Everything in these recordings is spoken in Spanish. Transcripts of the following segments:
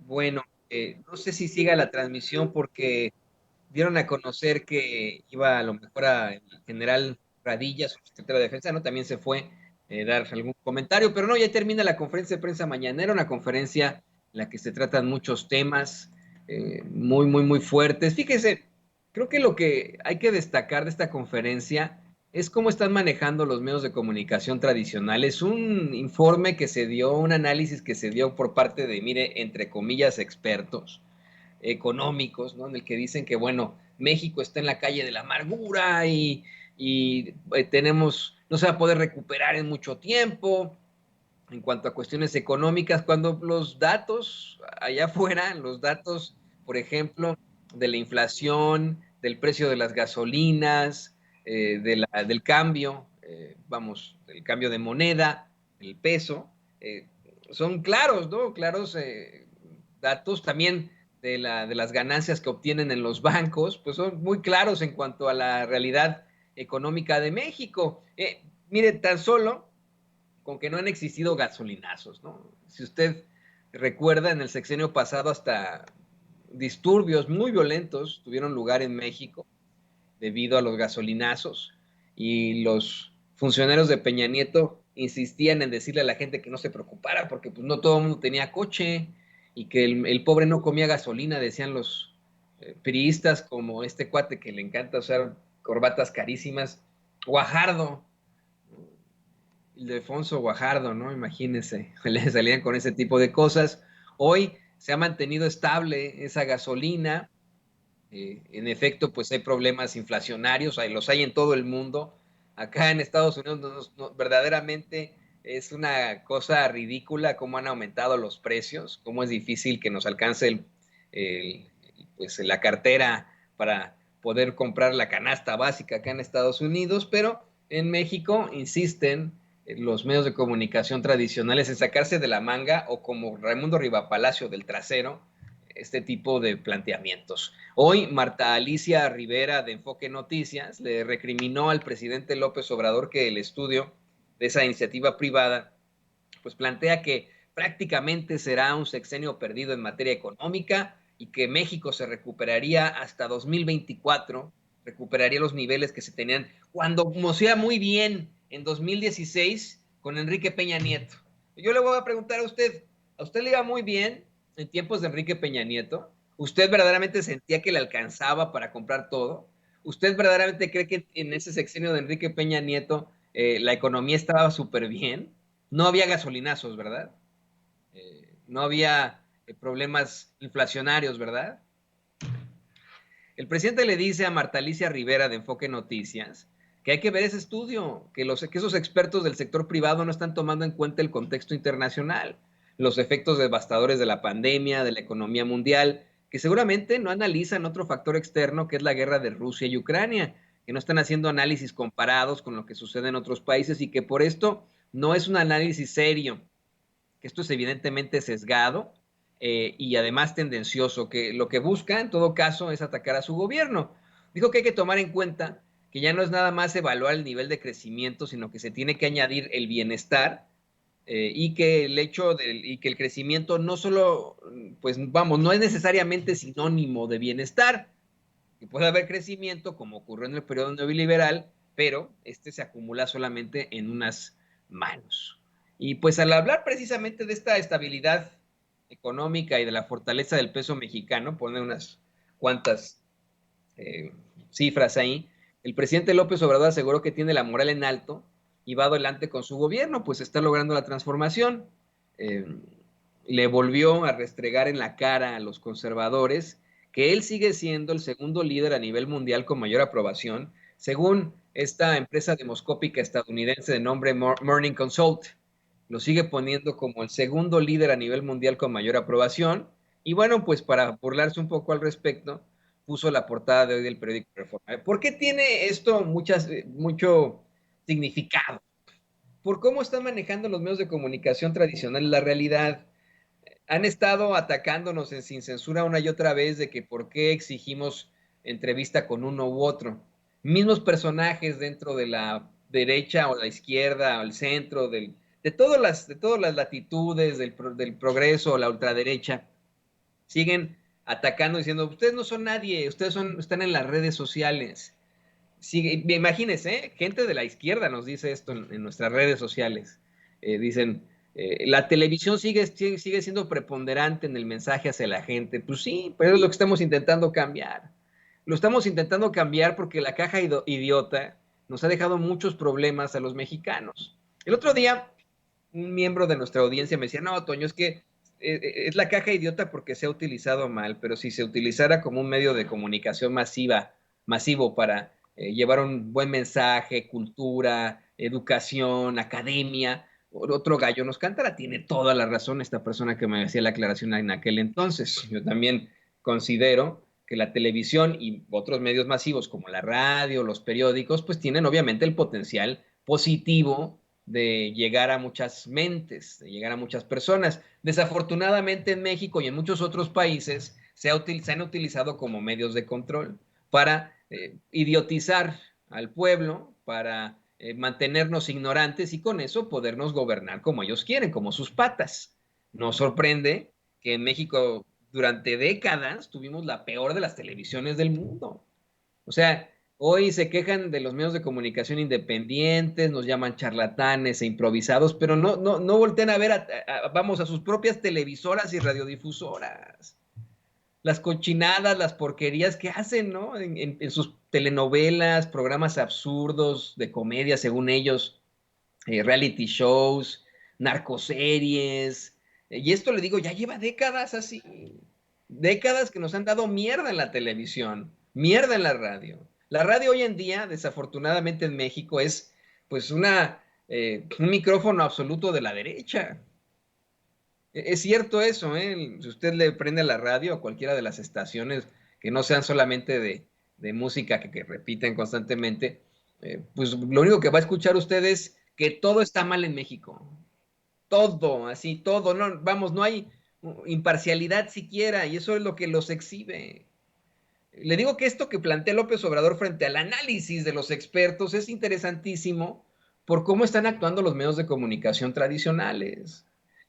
Bueno, no sé si siga la transmisión porque dieron a conocer que iba a lo mejor a el general Radilla, su secretario de Defensa, ¿no? También se fue dar algún comentario, pero no, ya termina la conferencia de prensa mañanera, una conferencia en la que se tratan muchos temas muy fuertes. Fíjese, creo que lo que hay que destacar de esta conferencia es cómo están manejando los medios de comunicación tradicionales. Un informe que se dio, un análisis que se dio por parte de, mire, entre comillas, expertos económicos, ¿no? En el que dicen que, bueno, México está en la calle de la amargura y tenemos, no se va a poder recuperar en mucho tiempo en cuanto a cuestiones económicas, cuando los datos allá afuera, los datos, por ejemplo, de la inflación, del precio de las gasolinas, del cambio, vamos, del cambio de moneda, el peso, eh, son claros, ¿no? Claros datos también de las ganancias que obtienen en los bancos, pues son muy claros en cuanto a la realidad económica de México. Mire, tan solo con que no han existido gasolinazos, ¿no? Si usted recuerda, en el sexenio pasado hasta disturbios muy violentos tuvieron lugar en México debido a los gasolinazos y los funcionarios de Peña Nieto insistían en decirle a la gente que no se preocupara porque pues no todo el mundo tenía coche y que el pobre no comía gasolina, decían los priistas como este cuate que le encanta usar corbatas carísimas, Guajardo, Ildefonso Guajardo, ¿no? Imagínense, le salían con ese tipo de cosas. Hoy se ha mantenido estable esa gasolina. En efecto, pues hay problemas inflacionarios, los hay en todo el mundo. Acá en Estados Unidos verdaderamente es una cosa ridícula cómo han aumentado los precios, cómo es difícil que nos alcance el, pues, la cartera para poder comprar la canasta básica acá en Estados Unidos, pero en México insisten los medios de comunicación tradicionales en sacarse de la manga o como Raimundo Rivapalacio del trasero este tipo de planteamientos. Hoy Marta Alicia Rivera de Enfoque Noticias le recriminó al presidente López Obrador que el estudio de esa iniciativa privada pues plantea que prácticamente será un sexenio perdido en materia económica y que México se recuperaría hasta 2024, recuperaría los niveles que se tenían cuando mocía muy bien en 2016 con Enrique Peña Nieto. Yo le voy a preguntar ¿a usted le iba muy bien en tiempos de Enrique Peña Nieto? ¿Usted verdaderamente sentía que le alcanzaba para comprar todo? ¿Usted verdaderamente cree que en ese sexenio de Enrique Peña Nieto la economía estaba súper bien? No había gasolinazos, ¿verdad? No había problemas inflacionarios, ¿verdad? El presidente le dice a Marta Alicia Rivera de Enfoque Noticias que hay que ver ese estudio, que esos expertos del sector privado no están tomando en cuenta el contexto internacional, los efectos devastadores de la pandemia, de la economía mundial, que seguramente no analizan otro factor externo que es la guerra de Rusia y Ucrania, que no están haciendo análisis comparados con lo que sucede en otros países y que por esto no es un análisis serio, que esto es evidentemente sesgado y además tendencioso, que lo que busca en todo caso es atacar a su gobierno. Dijo que hay que tomar en cuenta que ya no es nada más evaluar el nivel de crecimiento, sino que se tiene que añadir el bienestar y que el hecho y que el crecimiento no solo, pues vamos, no es necesariamente sinónimo de bienestar, que puede haber crecimiento como ocurrió en el periodo neoliberal, pero este se acumula solamente en unas manos. Y pues al hablar precisamente de esta estabilidad económica y de la fortaleza del peso mexicano, pone unas cuantas eh, cifras ahí, el presidente López Obrador aseguró que tiene la moral en alto y va adelante con su gobierno, pues está logrando la transformación. Eh, Le volvió a restregar en la cara a los conservadores que él sigue siendo el segundo líder a nivel mundial con mayor aprobación, según esta empresa demoscópica estadounidense de nombre Morning Consult. Lo sigue poniendo como el segundo líder a nivel mundial con mayor aprobación. Y bueno, pues para burlarse un poco al respecto, puso la portada de hoy del periódico Reforma. ¿Por qué tiene esto mucho significado? Por cómo están manejando los medios de comunicación tradicionales la realidad. Han estado atacándonos sin censura una y otra vez de que por qué exigimos entrevista con uno u otro. Mismos personajes dentro de la derecha o la izquierda o el centro, de todas las latitudes del progreso o la ultraderecha, siguen atacando, diciendo, ustedes no son nadie, están en las redes sociales. Sigue, imagínense, ¿eh? Gente de la izquierda nos dice esto en nuestras redes sociales. Dicen, la televisión sigue siendo preponderante en el mensaje hacia la gente. Pues sí, pero es lo que estamos intentando cambiar. Lo estamos intentando cambiar porque la caja idiota nos ha dejado muchos problemas a los mexicanos. El otro día, un miembro de nuestra audiencia me decía, no, Toño, es que es la caja idiota porque se ha utilizado mal, pero si se utilizara como un medio de comunicación masivo para llevar un buen mensaje, cultura, educación, academia, otro gallo nos cantará. Tiene toda la razón esta persona que me hacía la aclaración en aquel entonces. Yo también considero que la televisión y otros medios masivos como la radio, los periódicos, pues tienen obviamente el potencial positivo de llegar a muchas mentes, de llegar a muchas personas. Desafortunadamente en México y en muchos otros países se han utilizado como medios de control para idiotizar al pueblo, para mantenernos ignorantes y con eso podernos gobernar como ellos quieren, como sus patas. Nos sorprende que en México durante décadas tuvimos la peor de las televisiones del mundo. O sea, hoy se quejan de los medios de comunicación independientes, nos llaman charlatanes e improvisados, pero no volteen a ver, vamos, a sus propias televisoras y radiodifusoras. Las cochinadas, las porquerías que hacen, ¿no? En sus telenovelas, programas absurdos de comedia, según ellos, reality shows, narcoseries. Y esto le digo, ya lleva décadas así. Décadas que nos han dado mierda en la televisión, mierda en la radio. La radio hoy en día, desafortunadamente en México, es pues un micrófono absoluto de la derecha. Es cierto eso, ¿eh? Si usted le prende la radio a cualquiera de las estaciones que no sean solamente de música que repiten constantemente, pues lo único que va a escuchar usted es que todo está mal en México. Todo, así, todo. No, vamos, no hay imparcialidad siquiera y eso es lo que los exhibe. Le digo que esto que plantea López Obrador frente al análisis de los expertos es interesantísimo por cómo están actuando los medios de comunicación tradicionales.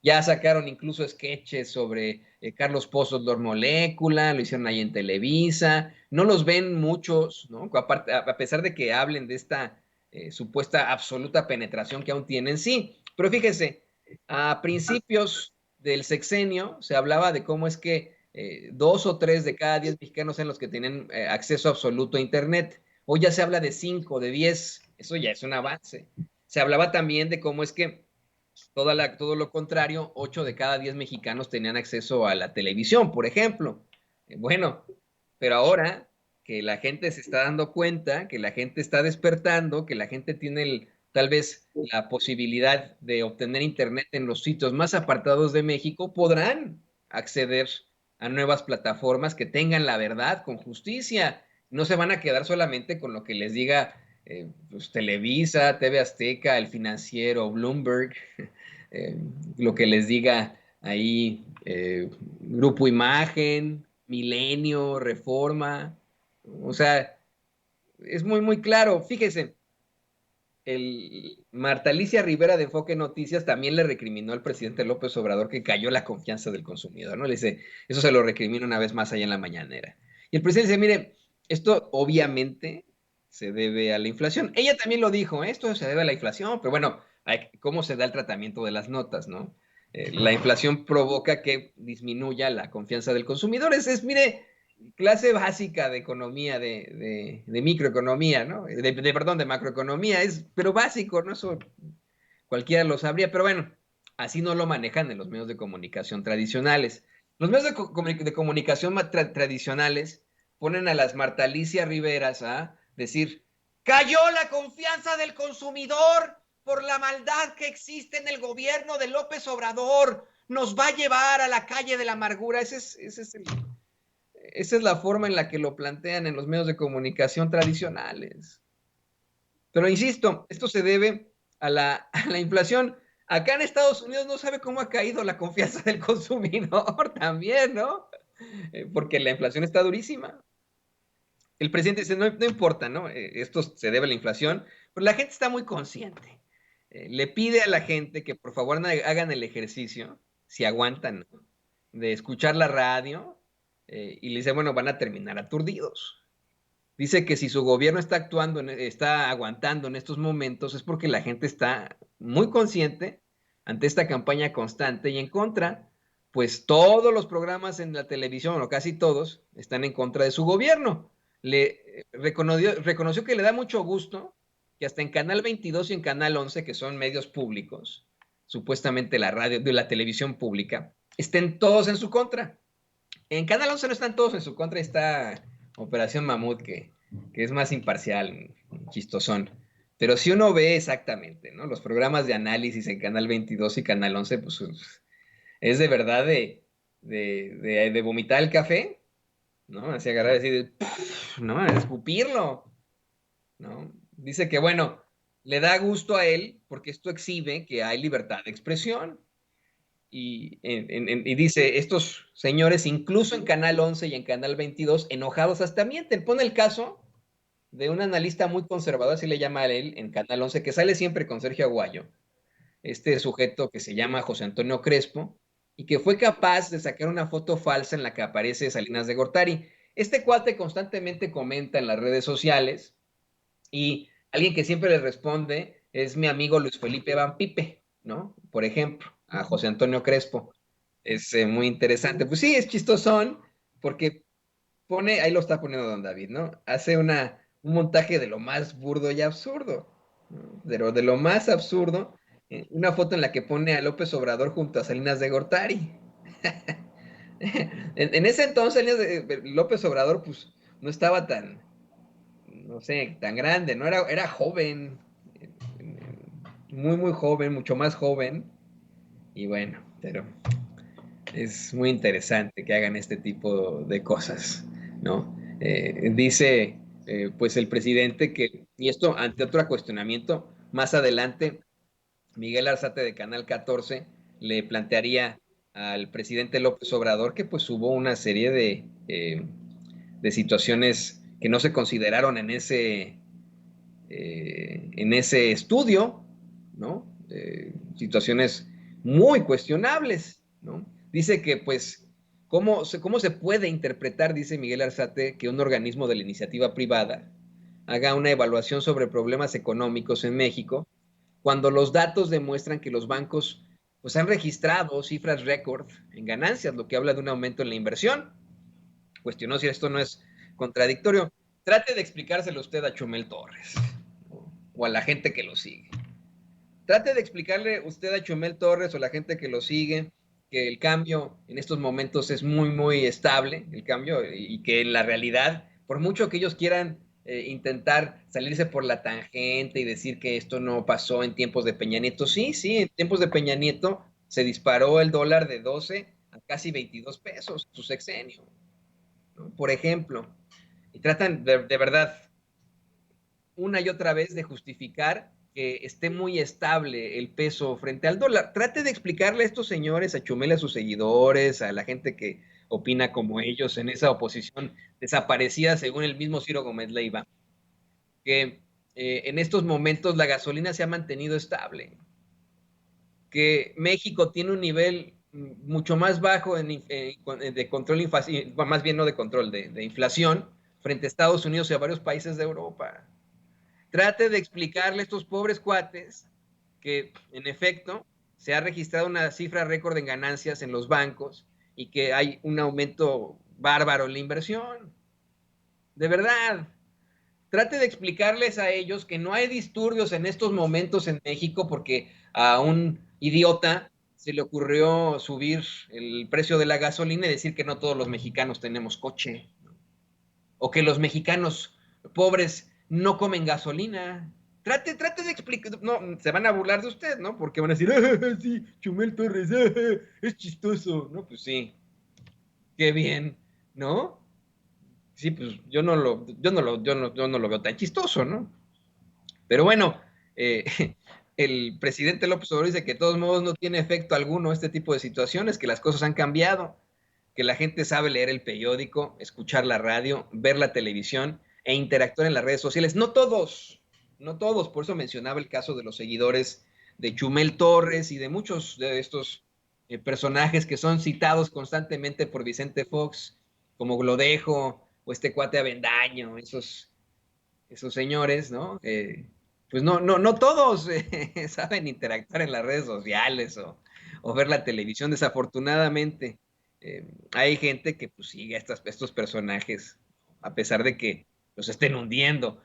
Ya sacaron incluso sketches sobre Carlos Pozos Lord Molécula, lo hicieron ahí en Televisa, no los ven muchos, ¿no? A pesar de que hablen de esta supuesta absoluta penetración que aún tienen, sí, pero fíjese, a principios del sexenio se hablaba de cómo es que 2 o 3 de cada 10 mexicanos en los que tienen acceso absoluto a Internet. Hoy ya se habla de 5, de 10, eso ya es un avance. Se hablaba también de cómo es que todo lo contrario, 8 de cada 10 mexicanos tenían acceso a la televisión, por ejemplo. Bueno, pero ahora que la gente se está dando cuenta, que la gente está despertando, que la gente tiene tal vez la posibilidad de obtener internet en los sitios más apartados de México, podrán acceder a nuevas plataformas que tengan la verdad con justicia. No se van a quedar solamente con lo que les diga pues, Televisa, TV Azteca, El Financiero, Bloomberg, eh, lo que les diga ahí Grupo Imagen, Milenio, Reforma. O sea, es muy claro. Fíjese, Marta Alicia Rivera de Enfoque Noticias también le recriminó al presidente López Obrador que cayó la confianza del consumidor, ¿no? Le dice, eso se lo recrimina una vez más allá en la mañanera. Y el presidente dice, mire, esto obviamente se debe a la inflación. Ella también lo dijo, ¿eh? Esto se debe a la inflación, pero bueno, ¿cómo se da el tratamiento de las notas, no? La inflación provoca que disminuya la confianza del consumidor. Mire, clase básica de economía, de microeconomía, ¿no? Perdón, de macroeconomía, pero básico, ¿no? Eso cualquiera lo sabría, pero bueno, así no lo manejan en los medios de comunicación tradicionales. Los medios de comunicación tradicionales ponen a las Marta Alicia Riveras a decir, cayó la confianza del consumidor por la maldad que existe en el gobierno de López Obrador, nos va a llevar a la calle de la amargura. Esa es la forma en la que lo plantean en los medios de comunicación tradicionales. Pero insisto, esto se debe a la inflación. Acá en Estados Unidos no sabe cómo ha caído la confianza del consumidor también, ¿no? Porque la inflación está durísima. El presidente dice, no importa, ¿no? Esto se debe a la inflación, pero la gente está muy consciente. Le pide a la gente que por favor hagan el ejercicio, si aguantan, ¿no? de escuchar la radio y le dice, bueno, van a terminar aturdidos. Dice que si su gobierno está actuando, está aguantando en estos momentos, es porque la gente está muy consciente ante esta campaña constante y en contra, pues todos los programas en la televisión, o casi todos, están en contra de su gobierno. Reconoció que le da mucho gusto que hasta en Canal 22 y en Canal 11, que son medios públicos, supuestamente la radio, de la televisión pública, estén todos en su contra. En Canal 11 no están todos en su contra, está Operación Mamut, que es más imparcial, chistosón. Pero si uno ve exactamente, ¿no? Los programas de análisis en Canal 22 y Canal 11, pues es de verdad de vomitar el café, ¿no? Así agarrar y decir, ¿no? Escupirlo, ¿no? Dice que, bueno, le da gusto a él porque esto exhibe que hay libertad de expresión. Y dice, estos señores, incluso en Canal 11 y en Canal 22, enojados hasta mienten. Pone el caso de un analista muy conservador, así le llama a él, en Canal 11, que sale siempre con Sergio Aguayo, este sujeto que se llama José Antonio Crespo, y que fue capaz de sacar una foto falsa en la que aparece Salinas de Gortari. Este cuate constantemente comenta en las redes sociales y alguien que siempre le responde es mi amigo Luis Felipe Van Pipe, ¿no? Por ejemplo, a José Antonio Crespo. Es muy interesante. Pues sí, es chistosón, porque pone, ahí lo está poniendo don David, ¿no? Hace un montaje de lo más burdo y absurdo, ¿no? De lo más absurdo, una foto en la que pone a López Obrador junto a Salinas de Gortari. En ese entonces, López Obrador, pues, no estaba tan, no sé, tan grande, ¿no? Era joven, muy, muy joven, mucho más joven. Y bueno, pero es muy interesante que hagan este tipo de cosas, ¿no? Dice, pues el presidente que, y esto ante otro cuestionamiento, más adelante, Miguel Arzate de Canal 14 le plantearía al presidente López Obrador que pues hubo una serie de situaciones que no se consideraron en ese estudio, ¿no? Situaciones muy cuestionables, ¿no? Dice que, pues, ¿cómo se puede interpretar, dice Miguel Arzate, que un organismo de la iniciativa privada haga una evaluación sobre problemas económicos en México cuando los datos demuestran que los bancos pues, han registrado cifras récord en ganancias, lo que habla de un aumento en la inversión? Cuestionó si esto no es contradictorio. Trate de explicárselo usted a Chumel Torres o a la gente que lo sigue. Trate de explicarle usted a Chumel Torres o a la gente que lo sigue que el cambio en estos momentos es muy, muy estable, el cambio, y que en la realidad, por mucho que ellos quieran intentar salirse por la tangente y decir que esto no pasó en tiempos de Peña Nieto, sí, sí, en tiempos de Peña Nieto se disparó el dólar de 12 a casi 22 pesos, su sexenio, ¿no? Por ejemplo, y tratan de verdad una y otra vez de justificar que esté muy estable el peso frente al dólar. Trate de explicarle a estos señores, a Chumel, a sus seguidores, a la gente que opina como ellos en esa oposición desaparecida, según el mismo Ciro Gómez Leiva, que en estos momentos la gasolina se ha mantenido estable, que México tiene un nivel mucho más bajo de control, más bien no de control, de inflación, frente a Estados Unidos y a varios países de Europa. Trate de explicarle a estos pobres cuates que, en efecto, se ha registrado una cifra récord en ganancias en los bancos y que hay un aumento bárbaro en la inversión. De verdad, trate de explicarles a ellos que no hay disturbios en estos momentos en México porque a un idiota se le ocurrió subir el precio de la gasolina y decir que no todos los mexicanos tenemos coche, o que los mexicanos pobres no comen gasolina. Trate de explicar, no, se van a burlar de usted, ¿no? Porque van a decir, ah, sí, Chumel Torres, es chistoso, ¿no? Pues sí, qué bien, ¿no? Sí, pues yo no lo veo tan chistoso, ¿no? Pero bueno, eh, el presidente López Obrador dice que de todos modos no tiene efecto alguno este tipo de situaciones, que las cosas han cambiado, que la gente sabe leer el periódico, escuchar la radio, ver la televisión e interactuar en las redes sociales. No todos, no todos. Por eso mencionaba el caso de los seguidores de Chumel Torres y de muchos de estos personajes que son citados constantemente por Vicente Fox, como Glodejo o este cuate Avendaño, esos señores, ¿no? Pues no todos saben interactuar en las redes sociales o ver la televisión, desafortunadamente. Hay gente que pues sigue a estos personajes, a pesar de que los estén hundiendo.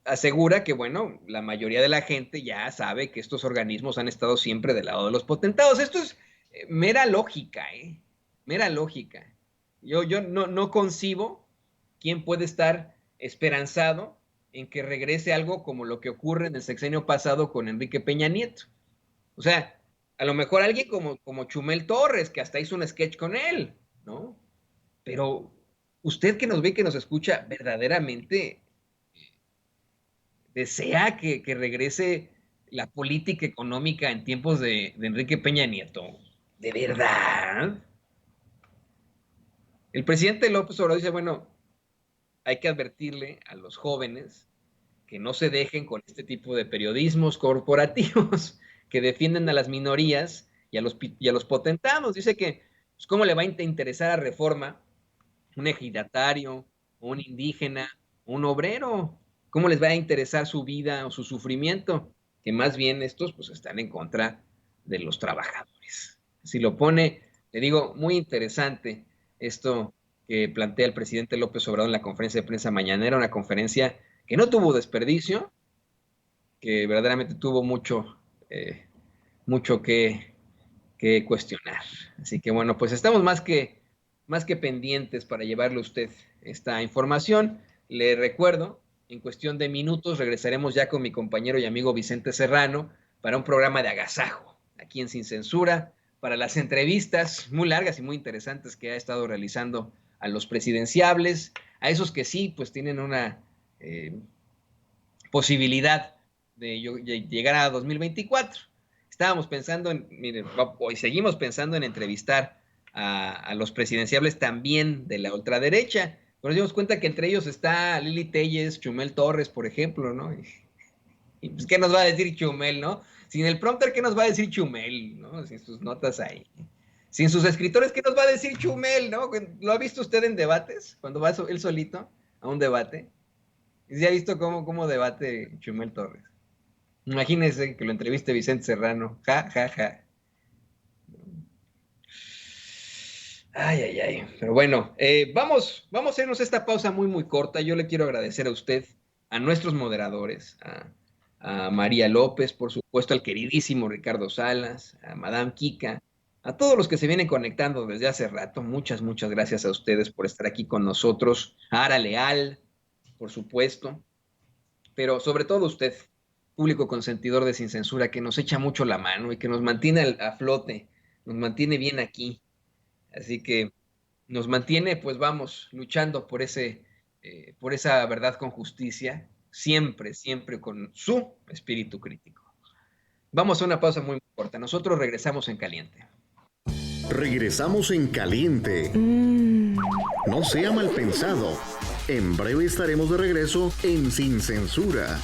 Asegura que, bueno, la mayoría de la gente ya sabe que estos organismos han estado siempre del lado de los potentados. Esto es mera lógica, ¿eh? Mera lógica. Yo no concibo quién puede estar esperanzado en que regrese algo como lo que ocurre en el sexenio pasado con Enrique Peña Nieto. O sea, a lo mejor alguien como Chumel Torres, que hasta hizo un sketch con él, ¿no? Pero usted que nos ve, que nos escucha, verdaderamente desea que regrese la política económica en tiempos de Enrique Peña Nieto. ¿De verdad? El presidente López Obrador dice, bueno, hay que advertirle a los jóvenes que no se dejen con este tipo de periodismos corporativos que defienden a las minorías y a los potentados. Dice que, pues, ¿cómo le va a interesar a Reforma un ejidatario, un indígena, un obrero? ¿Cómo les va a interesar su vida o su sufrimiento? Que más bien estos pues están en contra de los trabajadores. Si lo pone, le digo, muy interesante esto que plantea el presidente López Obrador en la conferencia de prensa mañanera, una conferencia que no tuvo desperdicio, que verdaderamente tuvo mucho que cuestionar. Así que bueno, pues estamos más que pendientes para llevarle a usted esta información. Le recuerdo, en cuestión de minutos regresaremos ya con mi compañero y amigo Vicente Serrano para un programa de agasajo, aquí en Sin Censura, para las entrevistas muy largas y muy interesantes que ha estado realizando a los presidenciables, a esos que sí, pues tienen una posibilidad de llegar a 2024. Estábamos pensando miren, hoy seguimos pensando en entrevistar a los presidenciables también de la ultraderecha. Pero nos dimos cuenta que entre ellos está Lili Telles, Chumel Torres, por ejemplo, ¿no? Y pues, ¿qué nos va a decir Chumel, no? Sin el prompter, ¿qué nos va a decir Chumel, no? Sin sus notas ahí. Sin sus escritores, ¿qué nos va a decir Chumel, no? ¿Lo ha visto usted en debates? Cuando va él solito a un debate. ¿Y se ha visto cómo debate Chumel Torres? Imagínese que lo entreviste Vicente Serrano. Ja, ja, ja. Ay. Pero bueno, vamos a hacernos esta pausa muy corta. Yo le quiero agradecer a usted, a nuestros moderadores, a María López, por supuesto, al queridísimo Ricardo Salas, a Madame Kika, a todos los que se vienen conectando desde hace rato. Muchas gracias a ustedes por estar aquí con nosotros. A Ara Leal, por supuesto, pero sobre todo usted, público consentidor de Sin Censura, que nos echa mucho la mano y que nos mantiene a flote, nos mantiene bien aquí. Así que nos mantiene, pues vamos, luchando por esa verdad con justicia, siempre con su espíritu crítico. Vamos a una pausa muy corta. Nosotros regresamos en caliente. Regresamos en caliente. No sea mal pensado. En breve estaremos de regreso en Sin Censura.